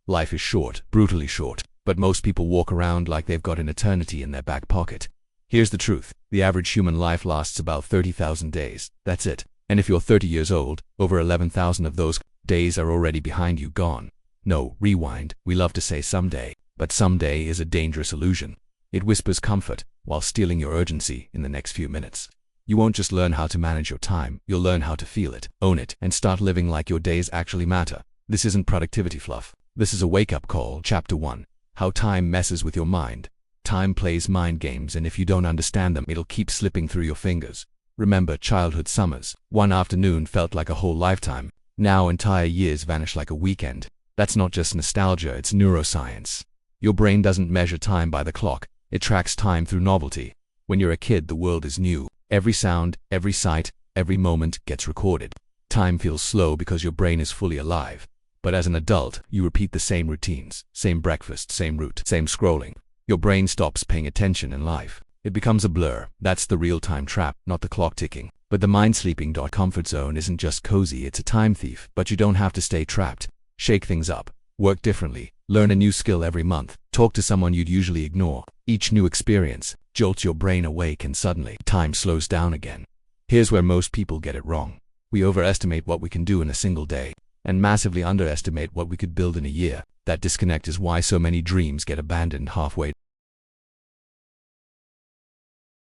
Life is short, brutally short, but most people walk around like they've got an eternity in their back pocket. Here's the truth. The average human life lasts about 30,000 days. That's it. And if you're 30 years old, over 11,000 of those days are already behind you, gone. No, rewind. We love to say someday, but someday is a dangerous illusion. It whispers comfort while stealing your urgency in the next few minutes. You won't just learn how to manage your time, you'll learn how to feel it, own it, and start living like your days actually matter. This isn't productivity fluff. This is a wake-up call. Chapter 1. How time messes with your mind. Time plays mind games, and if you don't understand them, it'll keep slipping through your fingers. Remember childhood summers. One afternoon felt like a whole lifetime. Now entire years vanish like a weekend. That's not just nostalgia, it's neuroscience. Your brain doesn't measure time by the clock. It tracks time through novelty. When you're a kid, the world is new. Every sound, every sight, every moment gets recorded. Time feels slow because your brain is fully alive. But as an adult, you repeat the same routines, same breakfast, same route, same scrolling. Your brain stops paying attention in life. It becomes a blur. That's the real-time trap, not the clock ticking. But the mind-sleeping comfort zone isn't just cozy, it's a time thief. But you don't have to stay trapped. Shake things up. Work differently. Learn a new skill every month. Talk to someone you'd usually ignore. Each new experience jolts your brain awake, and suddenly, time slows down again. Here's where most people get it wrong. We overestimate what we can do in a single day, and massively underestimate what we could build in a year. That disconnect is why so many dreams get abandoned halfway.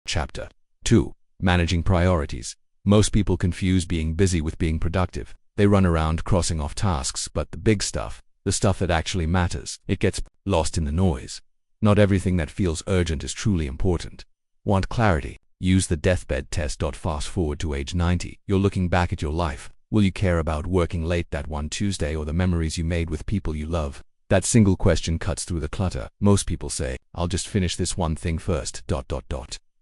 Chapter 2. Managing priorities. Most people confuse being busy with being productive. They run around crossing off tasks, but the big stuff, the stuff that actually matters, it gets lost in the noise. Not everything that feels urgent is truly important. Want clarity? Use the deathbed test. Fast forward to age 90. You're looking back at your life. Will you care about working late that one Tuesday or the memories you made with people you love? That single question cuts through the clutter. Most people say, I'll just finish this one thing first.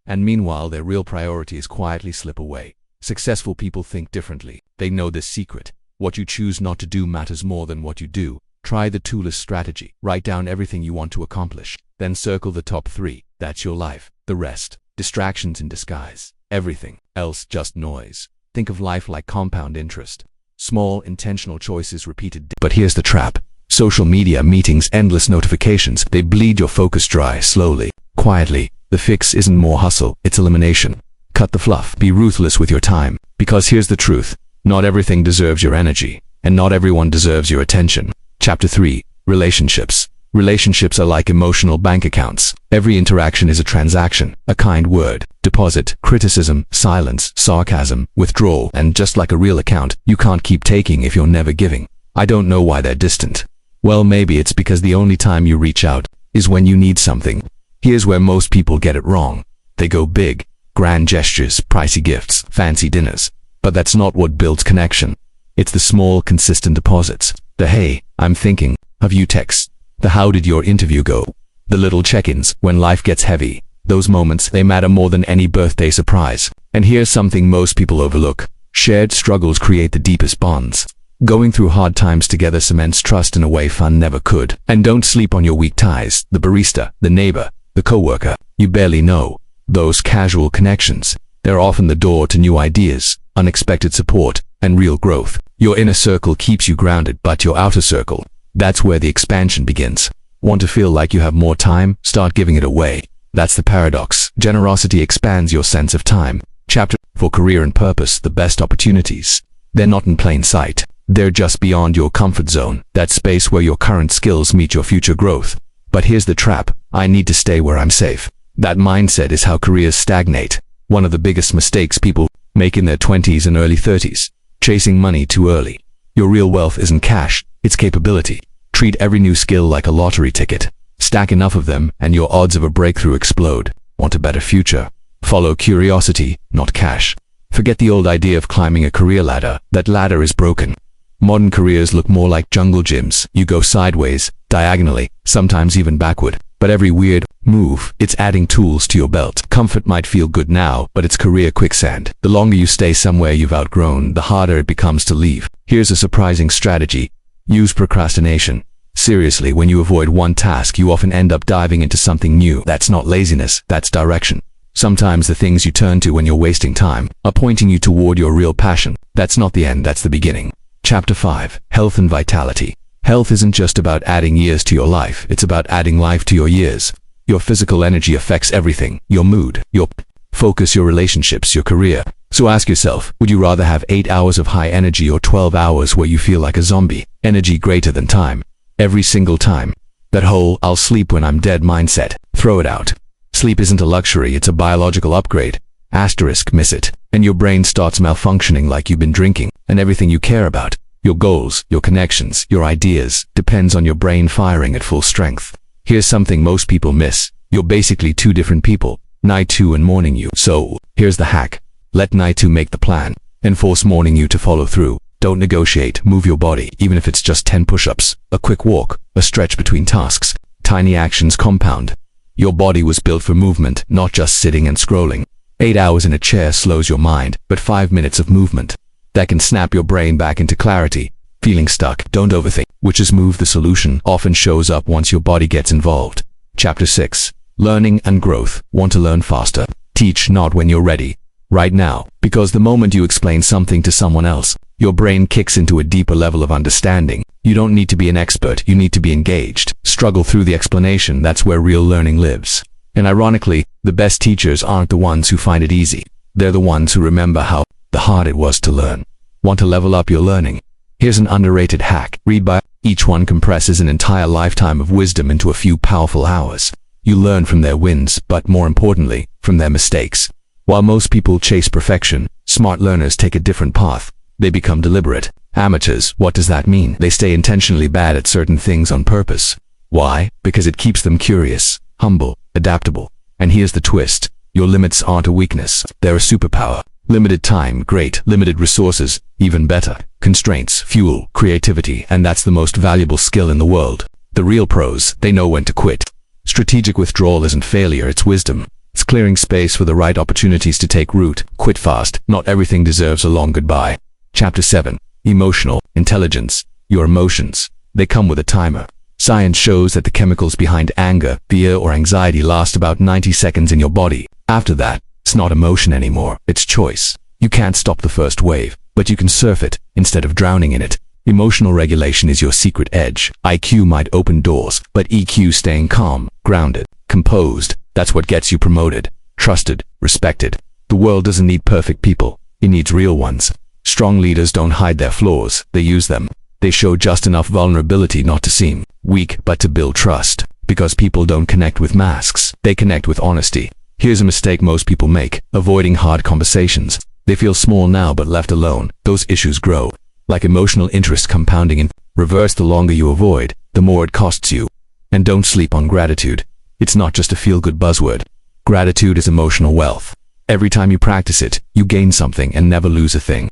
And meanwhile, their real priorities quietly slip away. Successful people think differently. They know this secret. What you choose not to do matters more than what you do. Try the two-list strategy. Write down everything you want to accomplish. Then circle the top 3. That's your life. The rest, distractions in disguise. Everything else just noise. Think of life like compound interest. Small, intentional choices repeated. But here's the trap. Social media, meetings, endless notifications, they bleed your focus dry, slowly, quietly. The fix isn't more hustle, it's elimination. Cut the fluff. Be ruthless with your time. Because here's the truth. Not everything deserves your energy, and not everyone deserves your attention. Chapter 3. Relationships. Relationships are like emotional bank accounts. Every interaction is a transaction, a kind word, deposit, criticism, silence, sarcasm, withdrawal, and just like a real account, you can't keep taking if you're never giving. I don't know why they're distant. Well, maybe it's because the only time you reach out is when you need something. Here's where most people get it wrong. They go big, grand gestures, pricey gifts, fancy dinners. But that's not what builds connection. It's the small, consistent deposits. The hey, I'm thinking of you texts. The how did your interview go? The little check-ins when life gets heavy. Those moments, they matter more than any birthday surprise. And here's something most people overlook. Shared struggles create the deepest bonds. Going through hard times together cements trust in a way fun never could. And don't sleep on your weak ties. The barista, the neighbor, the coworker you barely know. Those casual connections, they're often the door to new ideas, unexpected support, and real growth. Your inner circle keeps you grounded, but your outer circle, that's where the expansion begins. Want to feel like you have more time? Start giving it away. That's the paradox. Generosity expands your sense of time. Chapter 4. Career and purpose. The best opportunities, they're not in plain sight. They're just beyond your comfort zone, that space where your current skills meet your future growth. But here's the trap. I need to stay where I'm safe. That mindset is how careers stagnate. One of the biggest mistakes people make in their 20s and early 30s. Chasing money too early. Your real wealth isn't cash, it's capability. Treat every new skill like a lottery ticket. Stack enough of them and your odds of a breakthrough explode. Want a better future? Follow curiosity, not cash. Forget the old idea of climbing a career ladder. That ladder is broken. Modern careers look more like jungle gyms. You go sideways, diagonally, sometimes even backward. But every weird move, it's adding tools to your belt. Comfort might feel good now, but it's career quicksand. The longer you stay somewhere you've outgrown, the harder it becomes to leave. Here's a surprising strategy. Use procrastination. Seriously, when you avoid one task, you often end up diving into something new. That's not laziness, that's direction. Sometimes the things you turn to when you're wasting time are pointing you toward your real passion. That's not the end, that's the beginning. Chapter 5. Health and vitality. Health isn't just about adding years to your life, it's about adding life to your years. Your physical energy affects everything: your mood, your focus, your relationships, your career. So ask yourself, would you rather have 8 hours of high energy or 12 hours where you feel like a zombie? Energy greater than time. Every single time. That whole "I'll sleep when I'm dead" mindset, throw it out. Sleep isn't a luxury, it's a biological upgrade. Asterisk, miss it, and your brain starts malfunctioning like you've been drinking, and everything you care about, your goals, your connections, your ideas, depends on your brain firing at full strength. Here's something most people miss. You're basically two different people, night 2 and morning you. So, here's the hack. Let night 2 make the plan, and force morning you to follow through. Don't negotiate, move your body, even if it's just 10 push-ups, a quick walk, a stretch between tasks. Tiny actions compound. Your body was built for movement, not just sitting and scrolling. 8 hours in a chair slows your mind, but 5 minutes of movement that can snap your brain back into clarity. Feeling stuck? Don't overthink. Which is move. The solution often shows up once your body gets involved. Chapter 6. Learning and growth. Want to learn faster? Teach not when you're ready. Right now. Because the moment you explain something to someone else, your brain kicks into a deeper level of understanding. You don't need to be an expert, you need to be engaged. Struggle through the explanation, that's where real learning lives. And ironically, the best teachers aren't the ones who find it easy. They're the ones who remember how hard it was to learn. Want to level up your learning? Here's an underrated hack. Read by. Each one compresses an entire lifetime of wisdom into a few powerful hours. You learn from their wins, but more importantly, from their mistakes. While most people chase perfection, smart learners take a different path. They become deliberate. Amateurs, what does that mean? They stay intentionally bad at certain things on purpose. Why? Because it keeps them curious, humble, adaptable. And here's the twist. Your limits aren't a weakness, they're a superpower. Limited time, great. Limited resources, even better. Constraints, fuel, creativity, and that's the most valuable skill in the world. The real pros, they know when to quit. Strategic withdrawal isn't failure, it's wisdom. It's clearing space for the right opportunities to take root. Quit fast. Not everything deserves a long goodbye. Chapter 7. Emotional intelligence. Your emotions, they come with a timer. Science shows that the chemicals behind anger, fear, or anxiety last about 90 seconds in your body. After that, it's not emotion anymore, it's choice. You can't stop the first wave, but you can surf it instead of drowning in it. Emotional regulation is your secret edge. IQ might open doors, but EQ, staying calm, grounded, composed, that's what gets you promoted, trusted, respected. The world doesn't need perfect people, it needs real ones. Strong leaders don't hide their flaws, they use them. They show just enough vulnerability not to seem weak, but to build trust. Because people don't connect with masks, they connect with honesty. Here's a mistake most people make: avoiding hard conversations. They feel small now, but left alone, those issues grow. Like emotional interest compounding in reverse. The longer you avoid, the more it costs you. And don't sleep on gratitude. It's not just a feel-good buzzword. Gratitude is emotional wealth. Every time you practice it, you gain something and never lose a thing.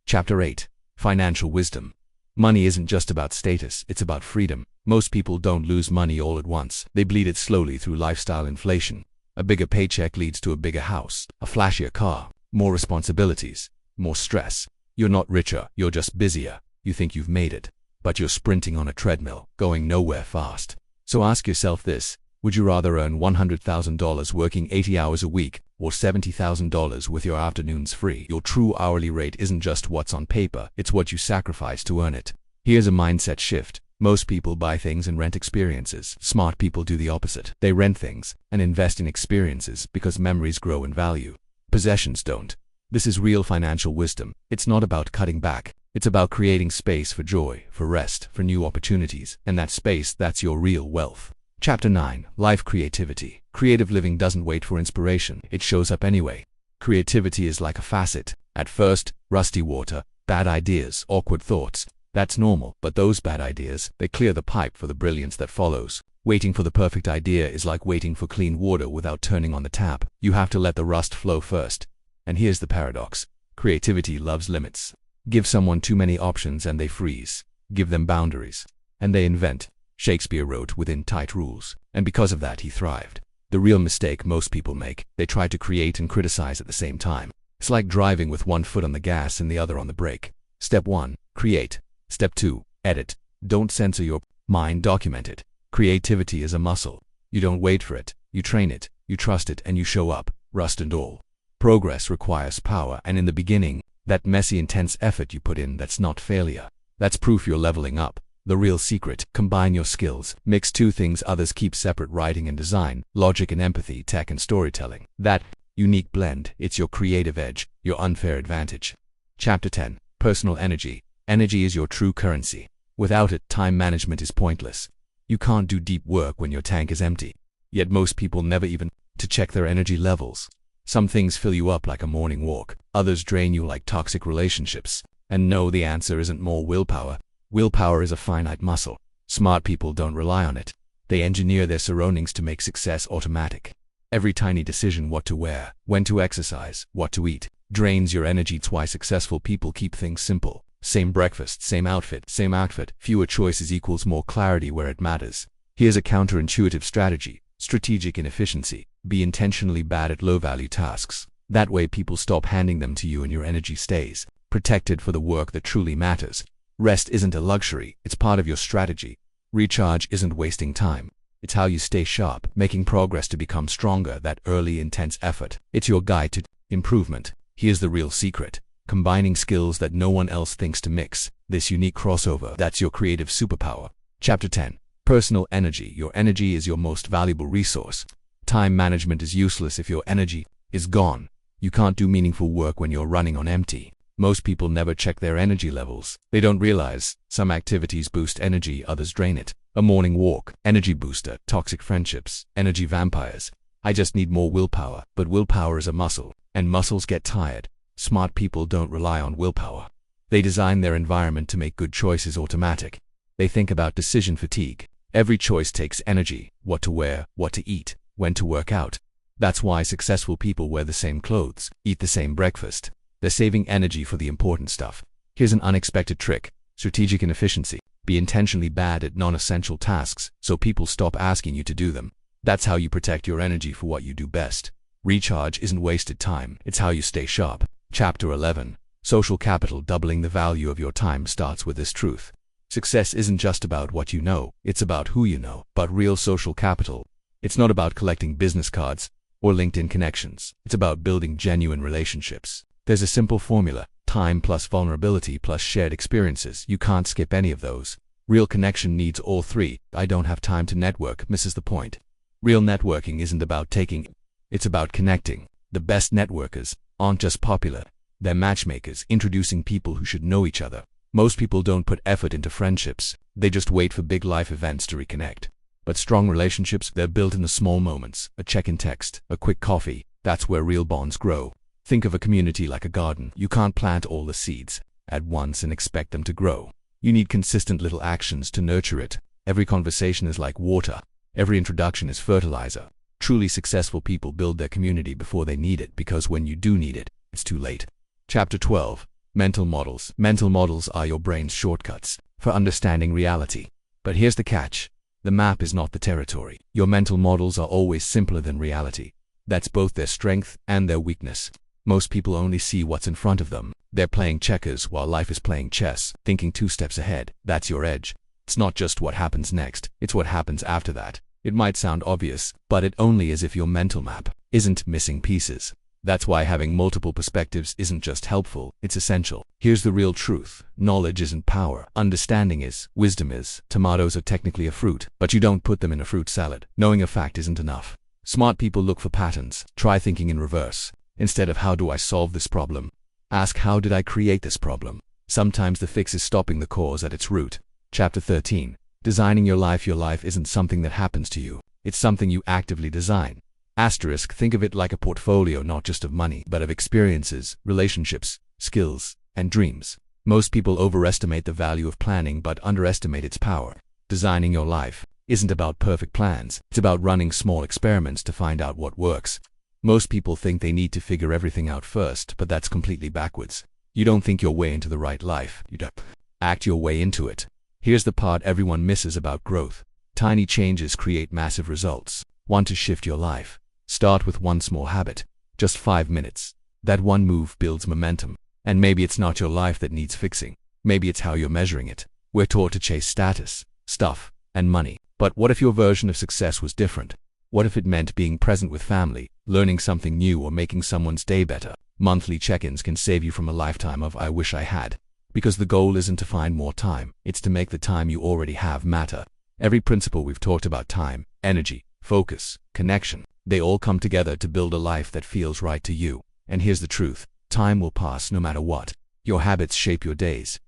Chapter 8. Financial wisdom. Money isn't just about status, it's about freedom. Most people don't lose money all at once. They bleed it slowly through lifestyle inflation. A bigger paycheck leads to a bigger house, a flashier car, more responsibilities, more stress. You're not richer, you're just busier. You think you've made it, but you're sprinting on a treadmill, going nowhere fast. So ask yourself this: would you rather earn $100,000 working 80 hours a week, or $70,000 with your afternoons free? Your true hourly rate isn't just what's on paper, it's what you sacrifice to earn it. Here's a mindset shift. Most people buy things and rent experiences. Smart people do the opposite. They rent things and invest in experiences because memories grow in value. Possessions don't. This is real financial wisdom. It's not about cutting back. It's about creating space for joy, for rest, for new opportunities. And that space, that's your real wealth. Chapter 9. Life creativity. Creative living doesn't wait for inspiration. It shows up anyway. Creativity is like a faucet. At first, rusty water, bad ideas, awkward thoughts. That's normal, but those bad ideas, they clear the pipe for the brilliance that follows. Waiting for the perfect idea is like waiting for clean water without turning on the tap. You have to let the rust flow first. And here's the paradox. Creativity loves limits. Give someone too many options and they freeze. Give them boundaries, and they invent. Shakespeare wrote within tight rules, and because of that he thrived. The real mistake most people make: they try to create and criticize at the same time. It's like driving with one foot on the gas and the other on the brake. Step 1. Create. Step 2. Edit. Don't censor your mind, document it. Creativity is a muscle. You don't wait for it, you train it, you trust it, and you show up, rust and all. Progress requires power, and in the beginning, that messy, intense effort you put in, that's not failure. That's proof you're leveling up. The real secret: combine your skills. Mix two things others keep separate: writing and design, logic and empathy, tech and storytelling. That unique blend, it's your creative edge, your unfair advantage. Chapter 10. Personal energy. Energy is your true currency. Without it, time management is pointless. You can't do deep work when your tank is empty. Yet most people never even to check their energy levels. Some things fill you up like a morning walk, others drain you like toxic relationships. And no, the answer isn't more willpower. Willpower is a finite muscle. Smart people don't rely on it. They engineer their surroundings to make success automatic. Every tiny decision: what to wear, when to exercise, what to eat, drains your energy. It's why successful people keep things simple. Same breakfast, same outfit, fewer choices equals more clarity where it matters. Here's a counterintuitive strategy: strategic inefficiency. Be intentionally bad at low-value tasks. That way people stop handing them to you and your energy stays protected for the work that truly matters. Rest isn't a luxury, it's part of your strategy. Recharge isn't wasting time. It's how you stay sharp, making progress to become stronger. That early, intense effort, it's your guide to improvement. Here's the real secret: combining skills that no one else thinks to mix. This unique crossover, that's your creative superpower. Chapter 10. Personal energy. Your energy is your most valuable resource. Time management is useless if your energy is gone. You can't do meaningful work when you're running on empty. Most people never check their energy levels. They don't realize some activities boost energy, others drain it. A morning walk, energy booster; toxic friendships, energy vampires. I just need more willpower. But willpower is a muscle, and muscles get tired. Smart people don't rely on willpower. They design their environment to make good choices automatic. They think about decision fatigue. Every choice takes energy: what to wear, what to eat, when to work out. That's why successful people wear the same clothes, eat the same breakfast. They're saving energy for the important stuff. Here's an unexpected trick: strategic inefficiency. Be intentionally bad at non-essential tasks so people stop asking you to do them. That's how you protect your energy for what you do best. Recharge isn't wasted time, it's how you stay sharp. Chapter 11. Social capital. Doubling the value of your time starts with this truth: success isn't just about what you know, it's about who you know. But real social capital, it's not about collecting business cards or LinkedIn connections. It's about building genuine relationships. There's a simple formula: time plus vulnerability plus shared experiences. You can't skip any of those. Real connection needs all three. I don't have time to network misses the point. Real networking isn't about taking, it's about connecting. The best networkers aren't just popular, they're matchmakers, introducing people who should know each other. Most people don't put effort into friendships, they just wait for big life events to reconnect. But strong relationships, they're built in the small moments: a check-in text, a quick coffee. That's where real bonds grow. Think of a community like a garden. You can't plant all the seeds at once and expect them to grow. You need consistent little actions to nurture it. Every conversation is like water. Every introduction is fertilizer. Truly successful people build their community before they need it, because when you do need it, it's too late. Chapter 12. Mental models. Mental models are your brain's shortcuts for understanding reality. But here's the catch: the map is not the territory. Your mental models are always simpler than reality. That's both their strength and their weakness. Most people only see what's in front of them. They're playing checkers while life is playing chess, thinking 2 steps ahead. That's your edge. It's not just what happens next, it's what happens after that. It might sound obvious, but it only is if your mental map isn't missing pieces. That's why having multiple perspectives isn't just helpful, it's essential. Here's the real truth: knowledge isn't power, understanding is, wisdom is. Tomatoes are technically a fruit, but you don't put them in a fruit salad. Knowing a fact isn't enough. Smart people look for patterns. Try thinking in reverse. Instead of how do I solve this problem, ask how did I create this problem. Sometimes the fix is stopping the cause at its root. Chapter 13. Designing your life. Your life isn't something that happens to you, it's something you actively design. Asterisk, think of it like a portfolio, not just of money, but of experiences, relationships, skills, and dreams. Most people overestimate the value of planning but underestimate its power. Designing your life isn't about perfect plans, it's about running small experiments to find out what works. Most people think they need to figure everything out first, but that's completely backwards. You don't think your way into the right life, you don't act your way into it. Here's the part everyone misses about growth: tiny changes create massive results. Want to shift your life? Start with one small habit, just 5 minutes. That one move builds momentum. And maybe it's not your life that needs fixing. Maybe it's how you're measuring it. We're taught to chase status, stuff, and money. But what if your version of success was different? What if it meant being present with family, learning something new, or making someone's day better? Monthly check-ins can save you from a lifetime of "I wish I had." Because the goal isn't to find more time, it's to make the time you already have matter. Every principle we've talked about, time, energy, focus, connection, they all come together to build a life that feels right to you. And here's the truth, time will pass no matter what. Your habits shape your days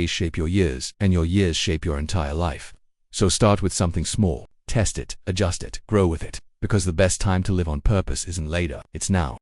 shape your years, and your years shape your entire life. So start with something small, test it, adjust it, grow with it, because the best time to live on purpose isn't later, it's now.